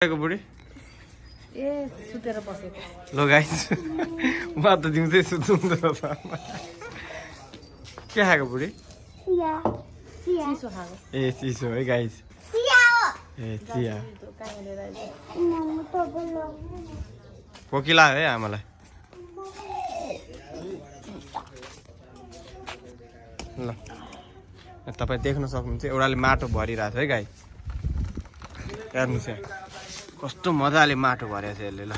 बुढी ए सुतेर बसेको लो गाइस म त दिउँदै सुत्नु रहेछ के खाएको बुढी चिसो खाएको ए चिसो है गाइस ए चिया कोकिला है आमालाई ल तपाईँ देख्न सक्नुहुन्छ एउटाले माटो भरिरहेको छ है गाइस हेर्नुहोस् यहाँ कस्तो मजाले माटो भरेको छ यसले ल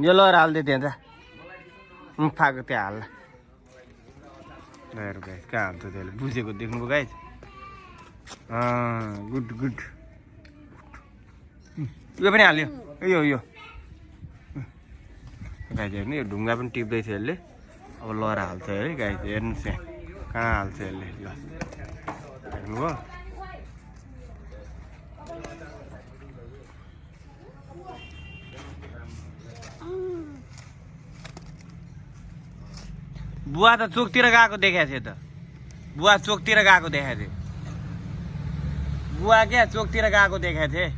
यो लहर हाल्दै त्यहाँ जा फाको त्यहाँ हाल्ला हेर गाइस कहाँ हाल्छ त्यसले बुझेको देख्नुभयो गाइस गुड गुड यो पनि हाल्यो यो गाइस हेर्नु यो ढुङ्गा पनि टिप्दैछ यसले अब लहरा हाल्छ है गाइस हेर्नुहोस् यहाँ कहाँ हाल्छ यसले ल हेर्नुभयो बुवा त चोकतिर गएको देखाएको थियो त बुवा चोकतिर गएको देखाएको थियो बुवा क्या चोकतिर गएको देखाएको थिएँ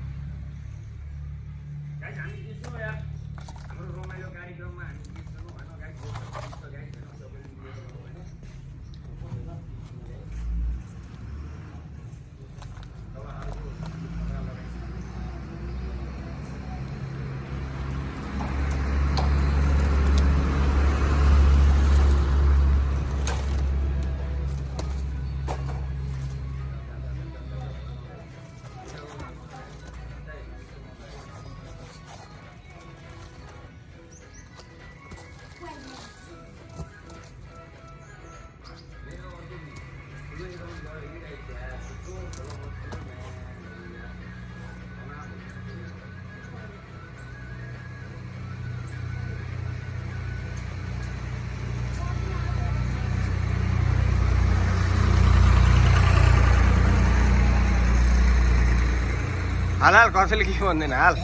हाल हाल कसैले के भन्दैन हाल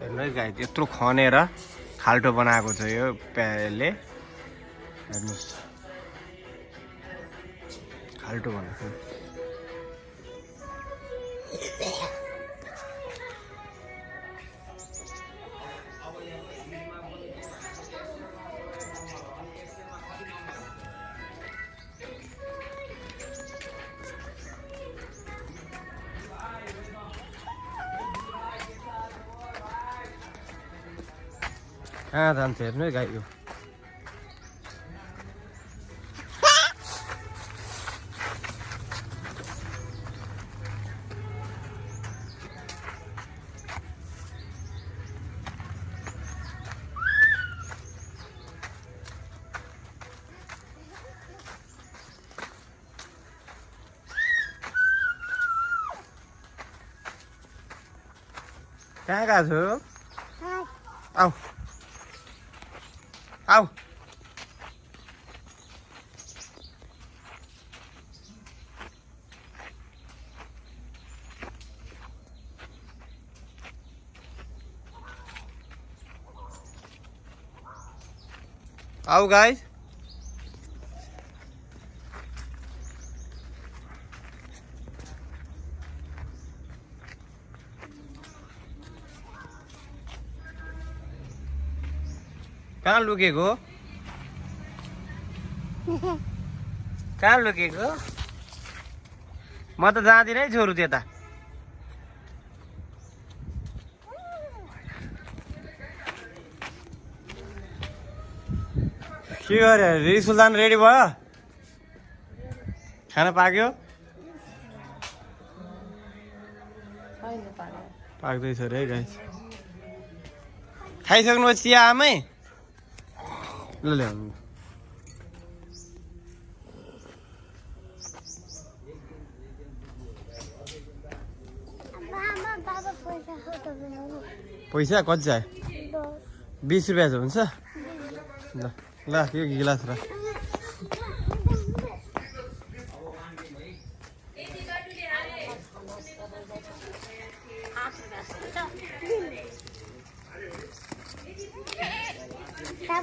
हेर्नुहोस् गाइस यत्रो खनेर खाल्टो बनाएको छ यो प्याले हेर्नुहोस् खाल्टो बनाएको कहाँ जान्छ हेर्नु है गाई यो कहाँ गएको छु आऊ आऊ आऊ गाइस कहाँ लुकेको कहाँ लुकेको म त जाँदिनँ है छोरू त्यता के गरे रिसुल्तान रेडी भयो खाना पाक्यो पाक्दैछ रे गाइस खाइसक्नु चिया आमै ल ल्याउनु पैसा कति चाहियो 20 रुपियाँ चाहिँ हुन्छ ल ल यो गिलास र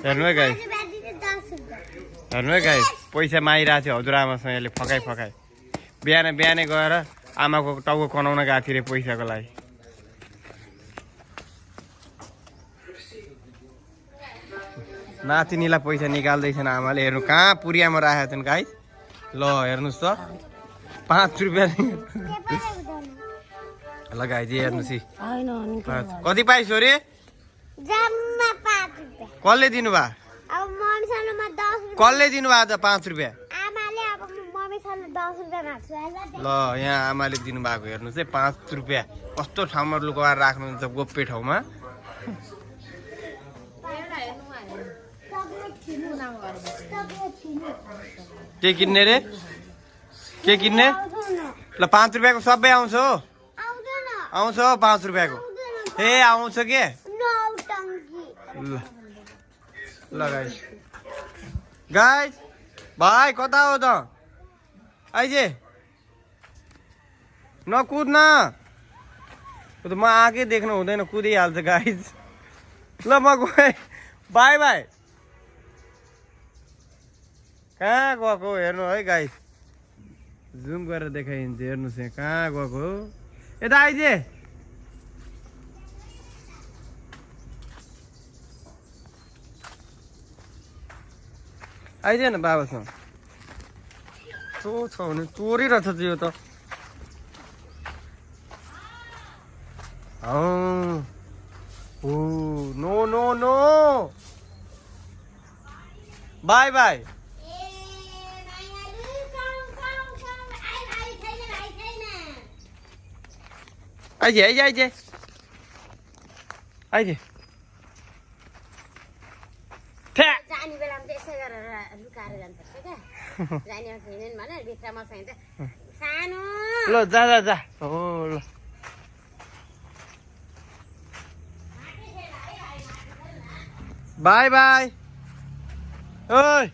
हेर्नु है गाई पैसा मागिरहेको थियो हजुरआमासँग यसले फकाइ बिहानै गएर आमाको टाउको कनाउन गएको थियो अरे पैसाको लागि नातिनीलाई पैसा निकाल्दैछन् आमाले हेर्नु कहाँ पुरियामा राखेका छन् गाई ल हेर्नुहोस् त 5 रुपियाँ ल गाई चाहिँ हेर्नुहोस् है कति पाइस् अरे कसले दिनुभयो कसले दिनुभयो त 5 रुपियाँ ल यहाँ आमाले दिनुभएको हेर्नुहोस् है 5 रुपियाँ कस्तो ठाउँमा लुकाएर राख्नुहुन्छ गोप्य ठाउँमा के किन्ने रे के किन्ने ल 5 रुपियाँको सबै आउँछ हो आउँछ हो 5 रुपियाँको ए आउँछ के ल ल गाइस भाइ कता हो त आइजे नकुद न म आगे देख्नु हुँदैन कुदिहाल्छ गाइस ल म गएँ बाई बाई कहाँ गएको हेर्नु है गाइस जुम गरेर देखाइन्छ हेर्नुहोस् यहाँ कहाँ गएको यता आइजे आइज न बाबासँग तो छ भने चोरिरहेछ यो त oh no no no bye bye eyes eyes eyes आइज जाने बेलामा त यसै गरेर लुकाएर जानुपर्छ क्या जाने छैनन् भने भित्रमा चाहिन्छ सानो ल जा जा जा हो ल बाई बाई ओइ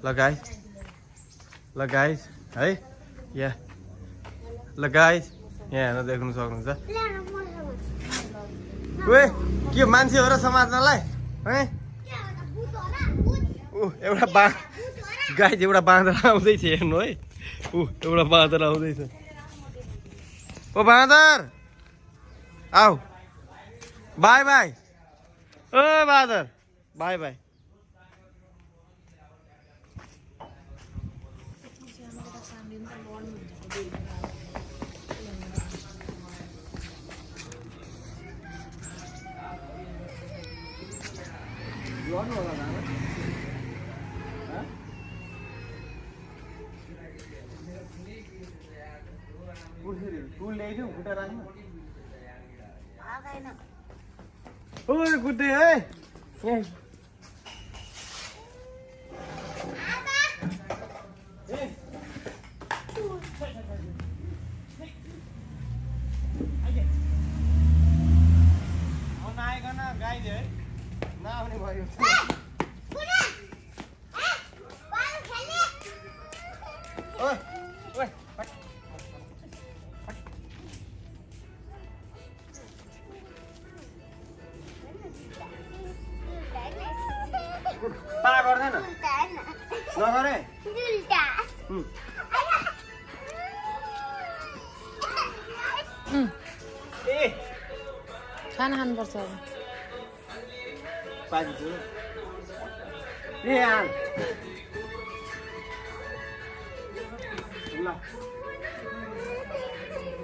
ल गाइस है या ल गाइस यहाँ हेर्न देख्नु सक्नुहुन्छ ओए के मान्छे हो र समात्नलाई है एउटा गाई एउटा बाँदर आउँदैछ हेर्नु है एउटा बाँदर आउँदैछ ओ बाँदर आऊ बाई बाई ओ बाँदर बाई बाई कुद्दै है नआइकन गाइदियो है नआउने भयो पा गर्दैन नगरे खाना खानुपर्छ अब पाइदिन्छु ल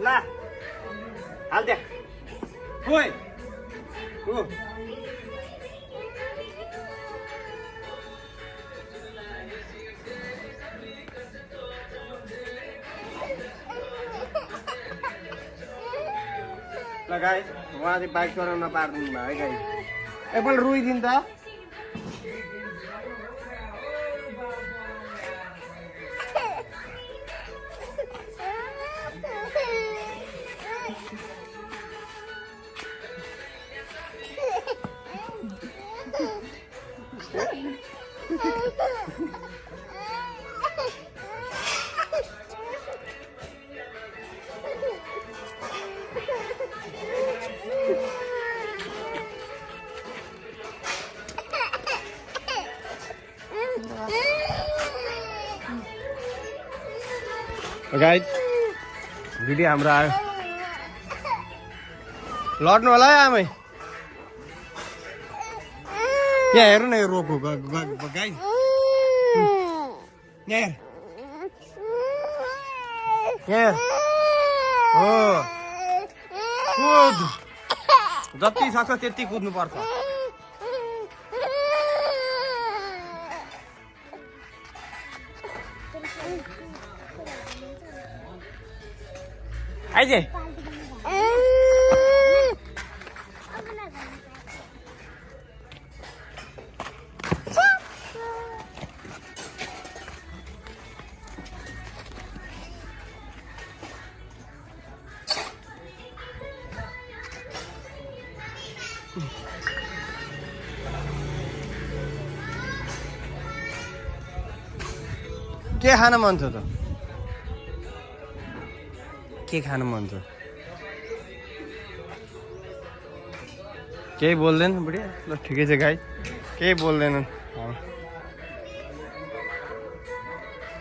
ल हाल्दे ओइ ओ ल गाइस उहाँ चाहिँ बाइक चलाउन पार्दिनु भयो है गाइस एकपल्ट रुइदिनु त गाइस भिडियो हाम्रो आयो लड्नु होला है आमै यहाँ हेर्नु न यो रोको गाइस यहाँ हेर हो कुद जति सक्छ त्यति कुद्नु पर्छ आइजे के खान मन छ त के खान मन छ केही बोल्दैन बुढी ल ठिकै छ गाई केही बोल्दैनन्